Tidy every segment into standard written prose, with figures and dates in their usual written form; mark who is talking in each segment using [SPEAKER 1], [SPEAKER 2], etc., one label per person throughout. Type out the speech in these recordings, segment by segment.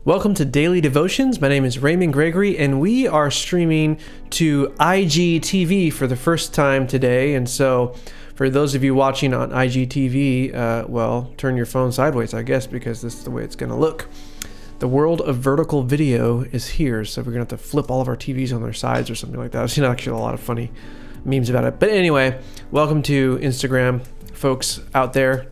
[SPEAKER 1] Welcome to Daily Devotions. My name is Raymond Gregory, and we are streaming to IGTV for the first time today. And so, for those of you watching on IGTV, well, turn your phone sideways, I guess, because this is the way it's going to look. The world of vertical video is here, so we're going to have to flip all of our TVs on their sides or something like that. I've seen actually a lot of funny memes about it. But anyway, welcome to Instagram, folks out there.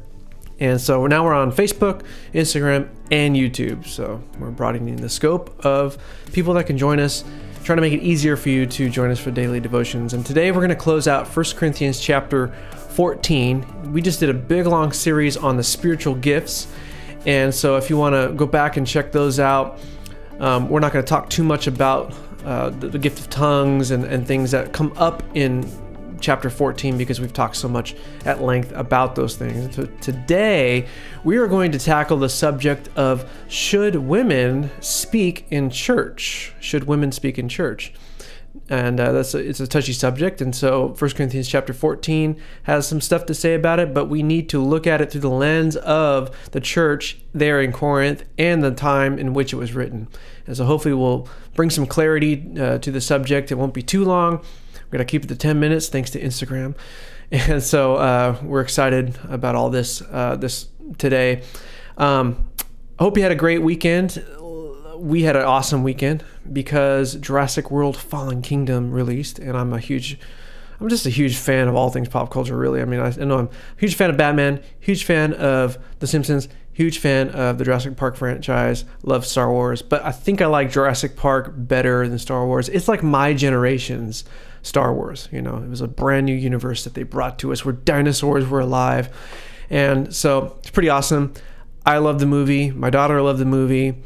[SPEAKER 1] And so now we're on Facebook, Instagram, and YouTube. So we're broadening the scope of people that can join us, trying to make it easier for you to join us for daily devotions. And today we're going to close out 1 Corinthians chapter 14. We just did a big long series on the spiritual gifts. And so if you want to go back and check those out, we're not going to talk too much about the gift of tongues and things that come up in chapter 14 because we've talked so much at length about those things. So today we are going to tackle the subject of should women speak in church? Should women speak in church? And it's a touchy subject, and so 1 Corinthians chapter 14 has some stuff to say about it, but we need to look at it through the lens of the church there in Corinth and the time in which it was written. And so hopefully we'll bring some clarity to the subject. It won't be too long. We're going to keep it to 10 minutes thanks to Instagram. And so we're excited about all this today. Hope you had a great weekend. We had an awesome weekend because Jurassic World Fallen Kingdom released, and I'm just a huge fan of all things pop culture, really. I mean, I know I'm a huge fan of Batman, huge fan of The Simpsons, huge fan of the Jurassic Park franchise, love Star Wars, but I think I like Jurassic Park better than Star Wars. It's like my generation's Star Wars. You know, it was a brand new universe that they brought to us where dinosaurs were alive. And so it's pretty awesome. I love the movie. My daughter loved the movie.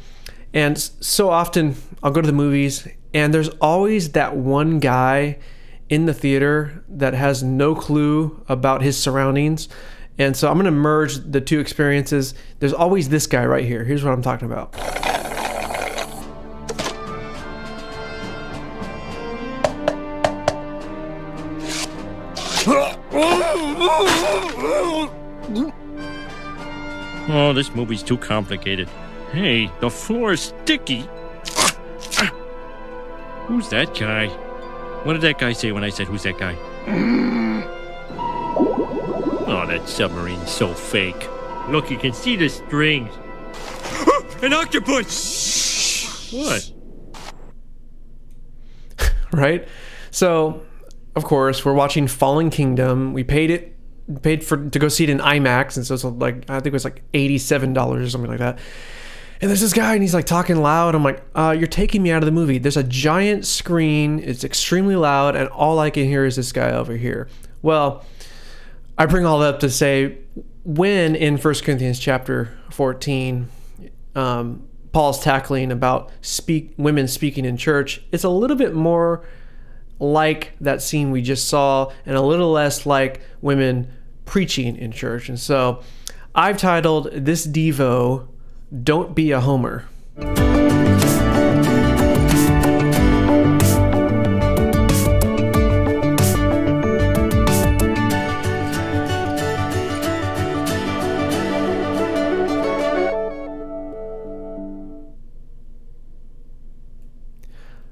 [SPEAKER 1] And so often I'll go to the movies and there's always that one guy in the theater that has no clue about his surroundings. And so I'm going to merge the two experiences. There's always this guy right here. Here's what I'm talking about.
[SPEAKER 2] Oh, this movie's too complicated. Hey, the floor is sticky. Who's that guy? What did that guy say when I said, who's that guy? Oh, that submarine's so fake. Look, you can see the strings. An octopus! What?
[SPEAKER 1] Right? So, of course, we're watching Fallen Kingdom. We paid to go see it in IMAX, and so it's like, I think it was like $87 or something like that. And there's this guy, and he's like talking loud. I'm like, you're taking me out of the movie. There's a giant screen. It's extremely loud, and all I can hear is this guy over here. Well, I bring all that up to say, when in 1 Corinthians chapter 14, Paul's tackling about women speaking in church, it's a little bit more like that scene we just saw and a little less like women preaching in church. And so I've titled this Devo, Don't Be a Homer.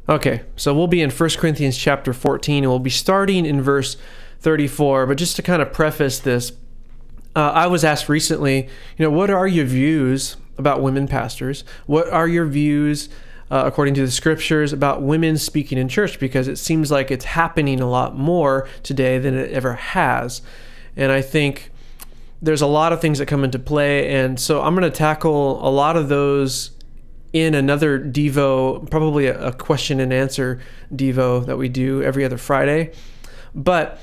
[SPEAKER 1] Okay, so we'll be in 1 Corinthians chapter 14, and we'll be starting in verse 34. But just to kind of preface this, I was asked recently, what are your views about women pastors? What are your views, according to the scriptures, about women speaking in church? Because it seems like it's happening a lot more today than it ever has. And I think there's a lot of things that come into play. And so I'm going to tackle a lot of those in another Devo, probably a question and answer Devo that we do every other Friday. But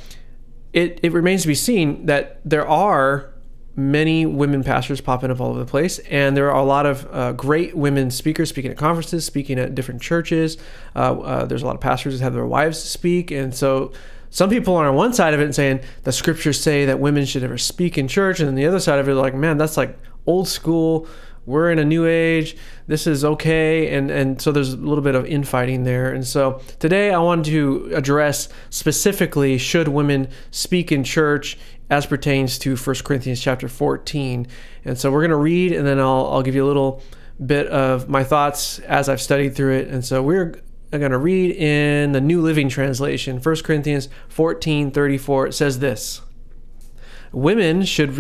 [SPEAKER 1] it remains to be seen that there are many women pastors popping up all over the place, and there are a lot of great women speakers speaking at conferences, speaking at different churches. There's a lot of pastors that have their wives speak, and so some people are on one side of it and saying the scriptures say that women should never speak in church, and then the other side of it, like, man, that's like old school. We're in a new age. This is okay. And so there's a little bit of infighting there. And so today I wanted to address specifically, should women speak in church as pertains to 1 Corinthians chapter 14. And so we're going to read, and then I'll give you a little bit of my thoughts as I've studied through it. And so we're going to read in the New Living Translation, 1 Corinthians 14:34. It says this: Women should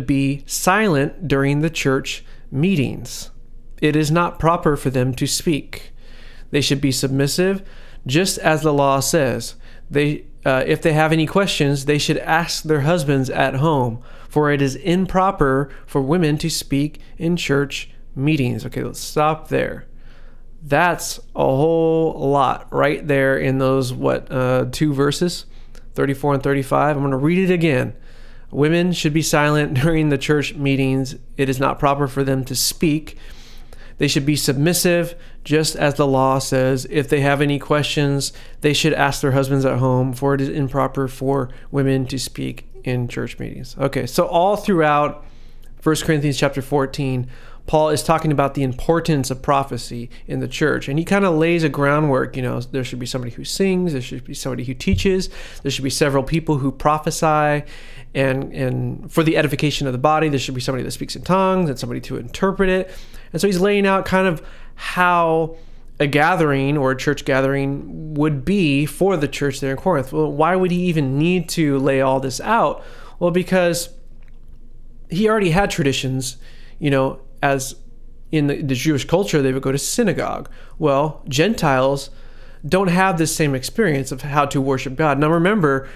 [SPEAKER 1] be silent during the church meetings. It is not proper for them to speak. They should be submissive, just as the law says. If they have any questions, they should ask their husbands at home, for it is improper for women to speak in church meetings. Okay, let's stop there. That's a whole lot right there in those, 2 verses, 34 and 35. I'm going to read it again. Women should be silent during the church meetings. It is not proper for them to speak. They should be submissive, just as the law says. If they have any questions, they should ask their husbands at home, for it is improper for women to speak in church meetings. Okay, so all throughout 1 Corinthians chapter 14, Paul is talking about the importance of prophecy in the church. And he kind of lays a groundwork. There should be somebody who sings. There should be somebody who teaches. There should be several people who prophesy. And for the edification of the body, there should be somebody that speaks in tongues and somebody to interpret it. And so he's laying out kind of how a gathering or a church gathering would be for the church there in Corinth. Well, why would he even need to lay all this out? Well, because he already had traditions, as in the Jewish culture, they would go to synagogue. Well, Gentiles don't have this same experience of how to worship God. Now remember,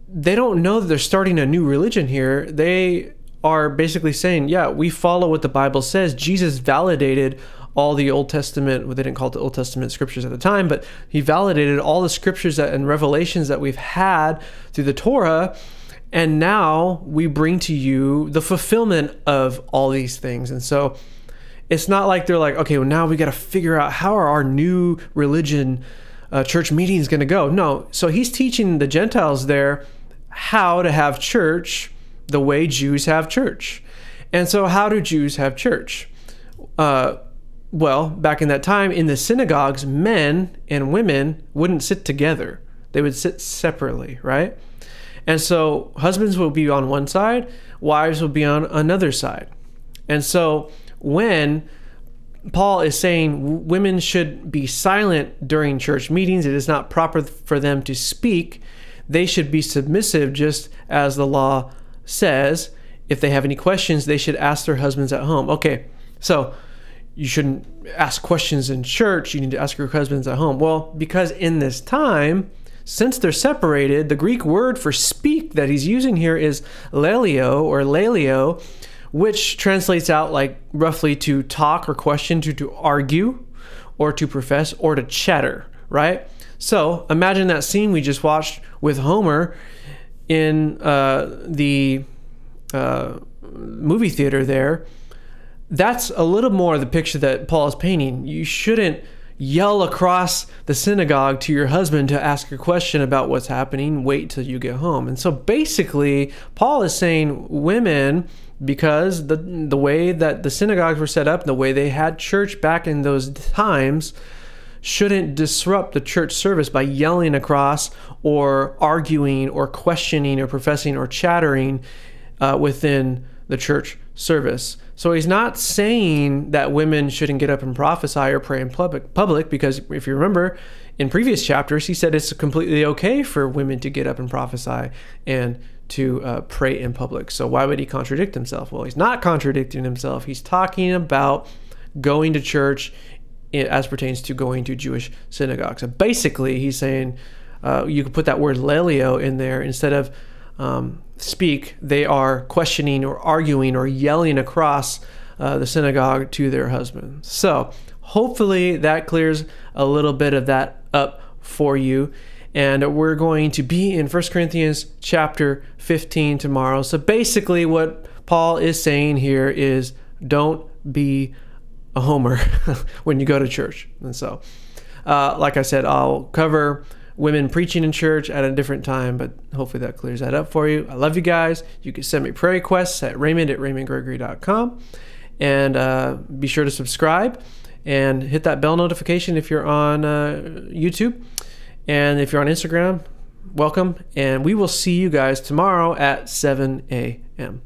[SPEAKER 1] they don't know that they're starting a new religion here. They are basically saying, yeah, we follow what the Bible says. Jesus validated all the Old Testament, well, they didn't call it the Old Testament scriptures at the time, but he validated all the scriptures and revelations that we've had through the Torah. And now we bring to you the fulfillment of all these things. And so it's not like they're like, okay, well, now we got to figure out how are our new religion church meetings going to go. No. So he's teaching the Gentiles there how to have church the way Jews have church. And so how do Jews have church? Well, back in that time, in the synagogues, men and women wouldn't sit together. They would sit separately, right? And so husbands will be on one side, wives will be on another side. And so when Paul is saying women should be silent during church meetings, it is not proper for them to speak, they should be submissive just as the law says. If they have any questions, they should ask their husbands at home. Okay, so you shouldn't ask questions in church, you need to ask your husbands at home. Well, because in this time, since they're separated, the Greek word for speak that he's using here is lelio or laleo, which translates out like roughly to talk or question, to argue, or to profess, or to chatter, right? So imagine that scene we just watched with Homer in the movie theater there. That's a little more the picture that Paul is painting. You shouldn't yell across the synagogue to your husband to ask a question about what's happening. Wait till you get home. And so basically, Paul is saying women, because the way that the synagogues were set up, the way they had church back in those times, shouldn't disrupt the church service by yelling across or arguing or questioning or professing or chattering within the church service. So he's not saying that women shouldn't get up and prophesy or pray in public, because if you remember in previous chapters, he said it's completely okay for women to get up and prophesy and to pray in public. So why would he contradict himself? Well, he's not contradicting himself. He's talking about going to church as pertains to going to Jewish synagogues. So basically, he's saying you could put that word lelio in there instead of speak. They are questioning or arguing or yelling across the synagogue to their husband. So hopefully that clears a little bit of that up for you. And we're going to be in 1 Corinthians chapter 15 tomorrow. So basically what Paul is saying here is don't be a homer when you go to church. And so, like I said, I'll cover women preaching in church at a different time, but hopefully that clears that up for you. I love you guys. You can send me prayer requests at raymond@raymondgregory.com. And be sure to subscribe and hit that bell notification if you're on YouTube. And if you're on Instagram, welcome. And we will see you guys tomorrow at 7 a.m.